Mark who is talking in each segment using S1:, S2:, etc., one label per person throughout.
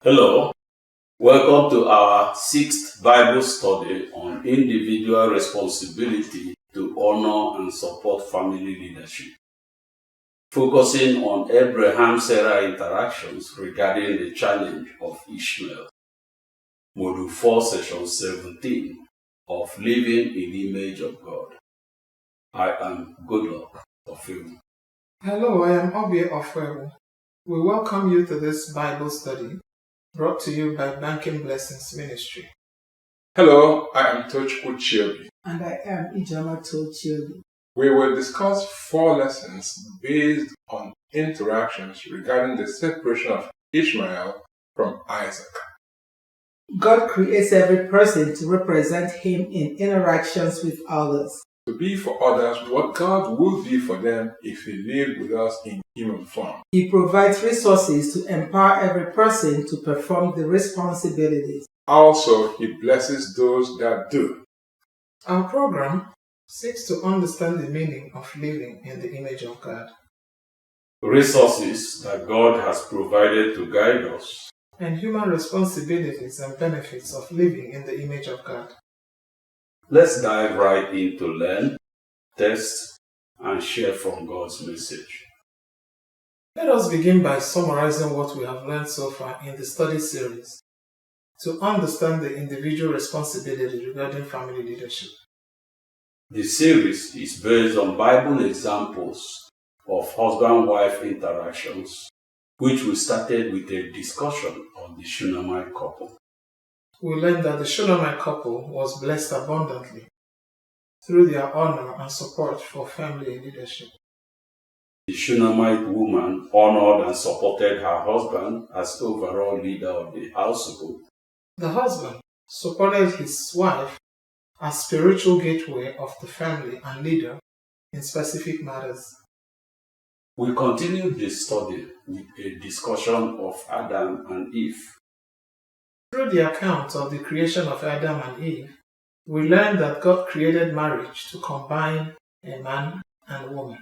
S1: Hello, welcome to our sixth Bible study on individual responsibility to honor and support family leadership, focusing on Abraham-Sarah interactions regarding the challenge of Ishmael. Module 4, Session 17 of Living in the Image of God. I am Goodluck Ofewu.
S2: Hello, I am Obie Ofewu. We welcome you to this Bible study brought to you by Banking Blessings Ministry.
S3: Hello, I am Tochukwu Chiobi.
S4: And I am Ijoma Chiobi.
S3: We will discuss 4 lessons based on interactions regarding the separation of Ishmael from Isaac.
S4: God creates every person to represent Him in interactions with others.
S3: To be for others what God would be for them if He lived with us in human form.
S4: He provides resources to empower every person to perform the responsibilities.
S3: Also, He blesses those that do.
S2: Our program seeks to understand the meaning of living in the image of God.
S1: Resources that God has provided to guide us.
S2: And human responsibilities and benefits of living in the image of God.
S1: Let's dive right in to learn, test, and share from God's message.
S2: Let us begin by summarizing what we have learned so far in the study series to understand the individual responsibility regarding family leadership.
S1: The series is based on Bible examples of husband-wife interactions, which we started with a discussion on the Shunammite couple.
S2: We learned that the Shunammite couple was blessed abundantly through their honor and support for family leadership.
S1: The Shunammite woman honored and supported her husband as overall leader of the household.
S2: The husband supported his wife as spiritual gateway of the family and leader in specific matters.
S1: We continued the study with a discussion of Adam and Eve.
S2: Through the account of the creation of Adam and Eve, we learned that God created marriage to combine a man and woman,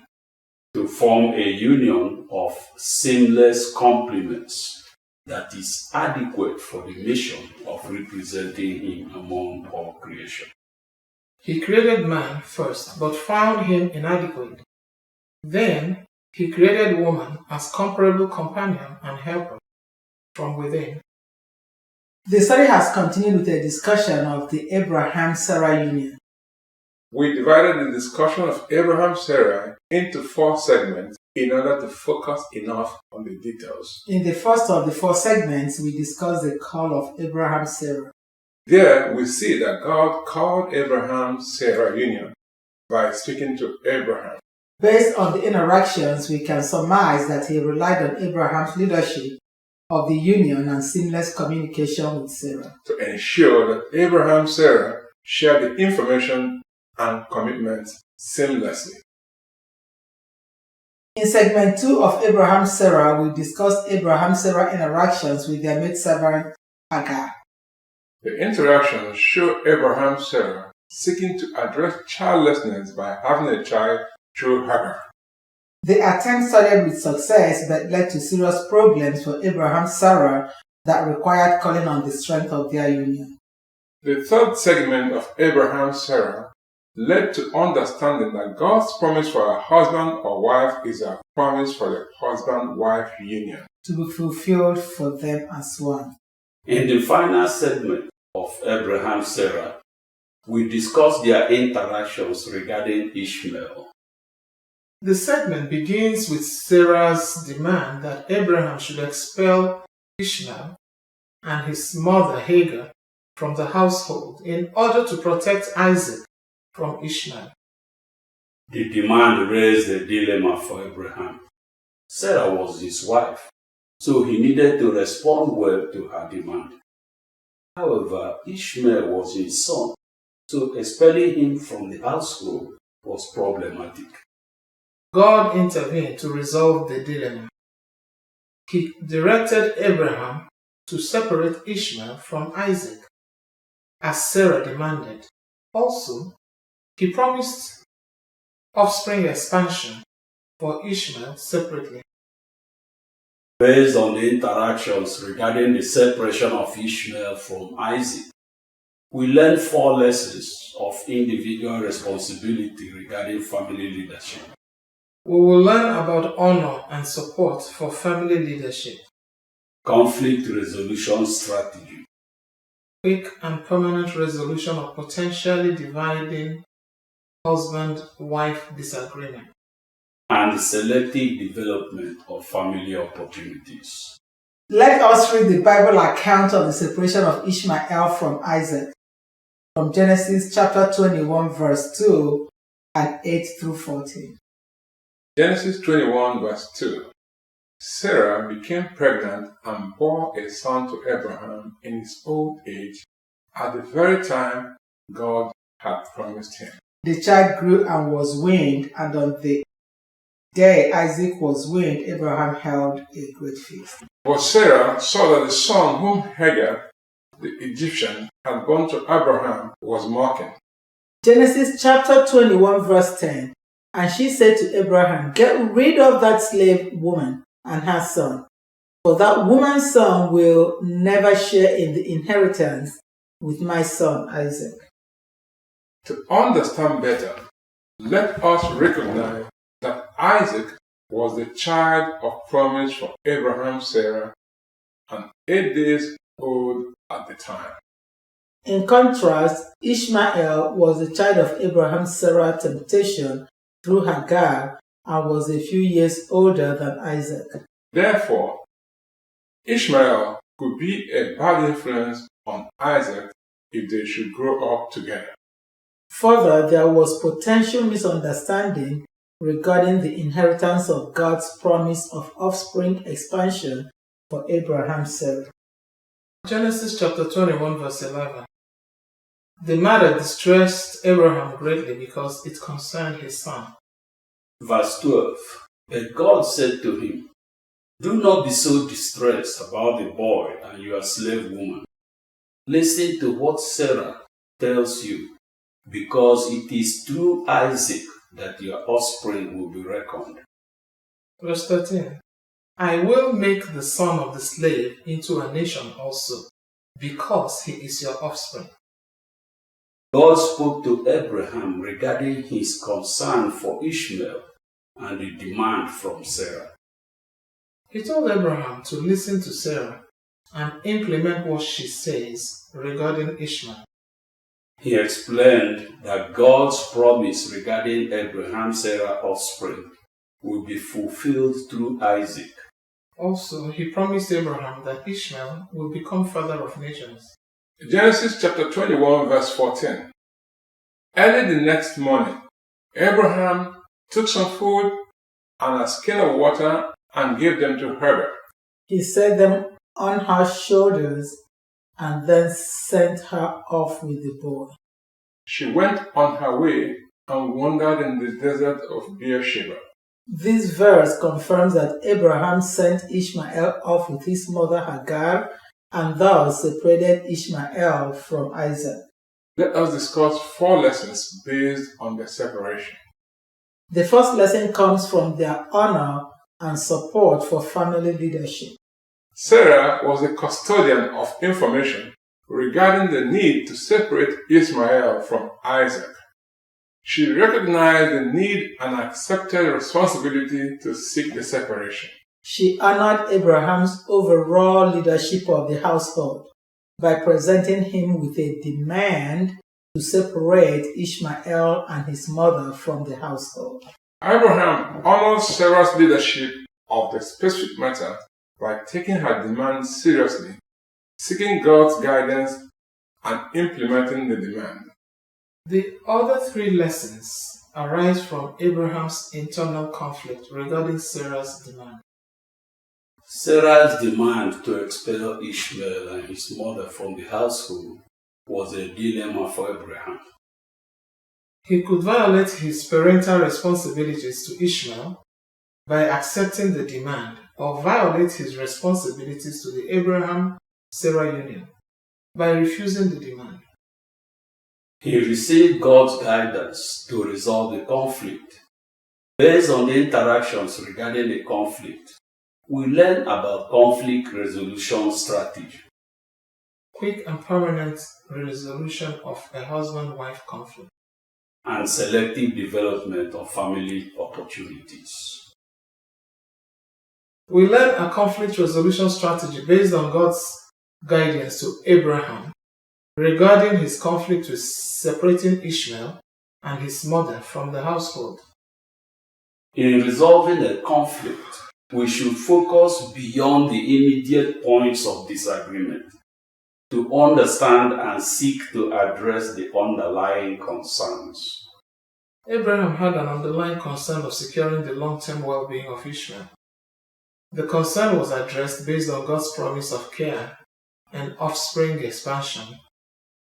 S1: to form a union of seamless complements that is adequate for the mission of representing Him among all creation.
S2: He created man first, but found him inadequate. Then He created woman as comparable companion and helper from within.
S4: The study has continued with a discussion of the Abraham-Sarah union.
S3: We divided the discussion of Abraham-Sarah into 4 segments in order to focus enough on the details.
S4: In the first of the 4 segments, we discussed the call of Abraham-Sarah.
S3: There we see that God called Abraham-Sarah union by speaking to Abraham.
S4: Based on the interactions, we can surmise that he relied on Abraham's leadership of the union and seamless communication with Sarah
S3: to ensure that Abraham-Sarah shared the information and commitments seamlessly.
S4: In segment 2 of Abraham-Sarah, we discussed Abraham-Sarah interactions with their maidservant Hagar.
S3: The interactions show Abraham-Sarah seeking to address childlessness by having a child through Hagar.
S4: The attempt started with success but led to serious problems for Abraham-Sarah that required calling on the strength of their union.
S3: The third segment of Abraham-Sarah led to understanding that God's promise for a husband or wife is a promise for the husband-wife union,
S4: to be fulfilled for them as one.
S1: In the final segment of Abraham-Sarah, we discussed their interactions regarding Ishmael.
S2: The segment begins with Sarah's demand that Abraham should expel Ishmael and his mother Hagar from the household in order to protect Isaac from Ishmael.
S1: The demand raised a dilemma for Abraham. Sarah was his wife, so he needed to respond well to her demand. However, Ishmael was his son, so expelling him from the household was problematic.
S2: God intervened to resolve the dilemma. He directed Abraham to separate Ishmael from Isaac, as Sarah demanded. Also, He promised offspring expansion for Ishmael separately.
S1: Based on the interactions regarding the separation of Ishmael from Isaac, we learn 4 lessons of individual responsibility regarding family leadership.
S2: We will learn about honor and support for family leadership,
S1: Conflict resolution strategy,
S2: quick and permanent resolution of potentially dividing husband-wife disagreement,
S1: and the selective development of family opportunities.
S4: Let us read the Bible account of the separation of Ishmael from Isaac from Genesis chapter 21 verse 2 and 8 through 14.
S3: Genesis 21 verse 2. Sarah became pregnant and bore a son to Abraham in his old age at the very time God had promised him.
S4: The child grew and was weaned, and on the day Isaac was weaned, Abraham held a great feast.
S3: But Sarah saw that the son whom Hagar, the Egyptian, had borne to Abraham was mocking.
S4: Genesis chapter 21 verse 10. And she said to Abraham, "Get rid of that slave woman and her son, for that woman's son will never share in the inheritance with my son Isaac."
S3: To understand better, let us recognize that Isaac was the child of promise for Abraham, Sarah, and 8 days old at the time.
S4: In contrast, Ishmael was the child of Abraham's Sarah temptation through Hagar and was a few years older than Isaac.
S3: Therefore, Ishmael could be a bad influence on Isaac if they should grow up together.
S4: Further, there was potential misunderstanding regarding the inheritance of God's promise of offspring expansion for Abraham's Sarah.
S2: Genesis chapter 21 verse 11. The matter distressed Abraham greatly because it concerned his son.
S1: Verse 12. But God said to him, "Do not be so distressed about the boy and your slave woman. Listen to what Sarah tells you, because it is through Isaac that your offspring will be reckoned."
S2: Verse 13. I will make the son of the slave into a nation also, because he is your offspring.
S1: God spoke to Abraham regarding his concern for Ishmael and the demand from Sarah.
S2: He told Abraham to listen to Sarah and implement what she says regarding Ishmael.
S1: He explained that God's promise regarding Abraham's Sarah offspring will be fulfilled through Isaac.
S2: Also, he promised Abraham that Ishmael will become father of nations.
S3: Genesis chapter 21 verse 14. Early the next morning, Abraham took some food and a skin of water and gave them to Hagar.
S4: He set them on her shoulders and then sent her off with the boy.
S3: She went on her way and wandered in the desert of Beersheba.
S4: This verse confirms that Abraham sent Ishmael off with his mother Hagar and thus separated Ishmael from Isaac.
S3: Let us discuss 4 lessons based on the separation.
S4: The first lesson comes from their honor and support for family leadership.
S3: Sarah was the custodian of information regarding the need to separate Ishmael from Isaac. She recognized the need and accepted responsibility to seek the separation.
S4: She honored Abraham's overall leadership of the household by presenting him with a demand to separate Ishmael and his mother from the household.
S3: Abraham honors Sarah's leadership of the specific matter by taking her demand seriously, seeking God's guidance, and implementing the demand.
S2: The other 3 lessons arise from Abraham's internal conflict regarding Sarah's demand.
S1: Sarah's demand to expel Ishmael and his mother from the household was a dilemma for Abraham.
S2: He could violate his parental responsibilities to Ishmael by accepting the demand, or violate his responsibilities to the Abraham-Sarah union by refusing the demand.
S1: He received God's guidance to resolve the conflict. Based on the interactions regarding the conflict, we learn about conflict resolution strategy,
S2: quick and permanent resolution of a husband-wife conflict,
S1: and selective development of family opportunities.
S2: We learn a conflict resolution strategy based on God's guidance to Abraham regarding his conflict with separating Ishmael and his mother from the household.
S1: In resolving a conflict, we should focus beyond the immediate points of disagreement to understand and seek to address the underlying concerns.
S2: Abraham had an underlying concern of securing the long-term well-being of Ishmael. The concern was addressed based on God's promise of care and offspring expansion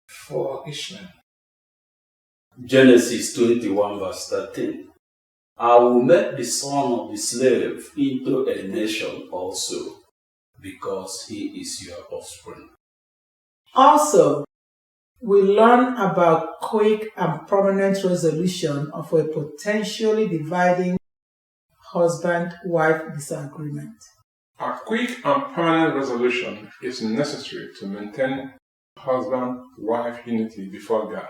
S2: for Ishmael.
S1: Genesis 21 verse 13. I will make the son of the slave into a nation also, because he is your offspring.
S4: Also, we learn about quick and permanent resolution of a potentially dividing husband-wife disagreement.
S3: A quick and permanent resolution is necessary to maintain husband-wife unity before God.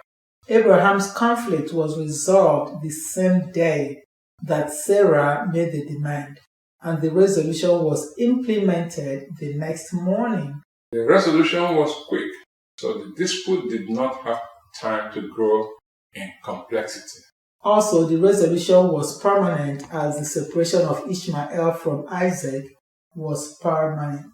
S4: Abraham's conflict was resolved the same day that Sarah made the demand, and the resolution was implemented the next morning.
S3: The resolution was quick, so the dispute did not have time to grow in complexity.
S4: Also, the resolution was permanent as the separation of Ishmael from Isaac was permanent.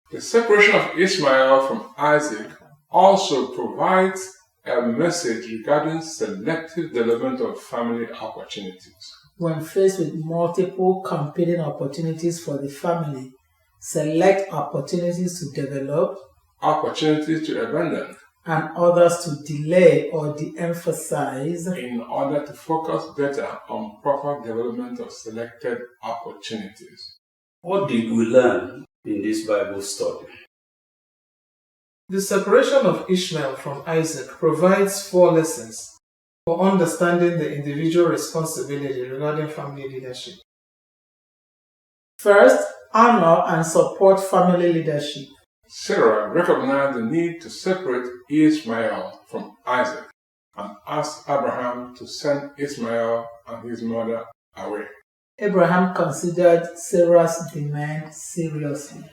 S3: The separation of Ishmael from Isaac also provides a message regarding selective development of family opportunities.
S4: When faced with multiple competing opportunities for the family, select opportunities to develop,
S3: opportunities to abandon,
S4: and others to delay or de-emphasize
S3: in order to focus better on proper development of selected opportunities.
S1: What did we learn in this Bible study?
S2: The separation of Ishmael from Isaac provides 4 lessons for understanding the individual responsibility regarding family leadership.
S4: First, honor and support family leadership.
S3: Sarah recognized the need to separate Ishmael from Isaac and asked Abraham to send Ishmael and his mother away.
S4: Abraham considered Sarah's demand seriously.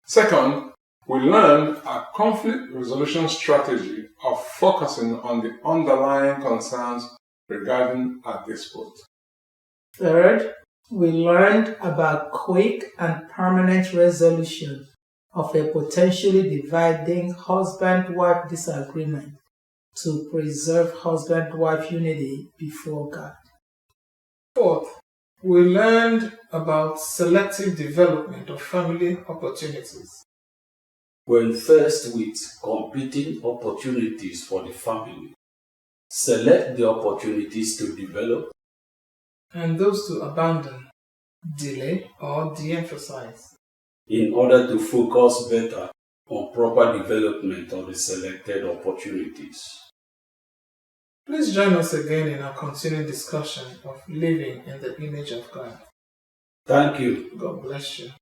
S3: Second, we learned a conflict resolution strategy of focusing on the underlying concerns regarding a dispute.
S4: Third, we learned about quick and permanent resolution of a potentially dividing husband-wife disagreement to preserve husband-wife unity before God.
S2: Fourth, we learned about selective development of family opportunities.
S1: When faced with competing opportunities for the family, select the opportunities to develop
S2: and those to abandon, delay, or de-emphasize,
S1: in order to focus better on proper development of the selected opportunities.
S2: Please join us again in our continuing discussion of living in the image of God.
S1: Thank you.
S2: God bless you.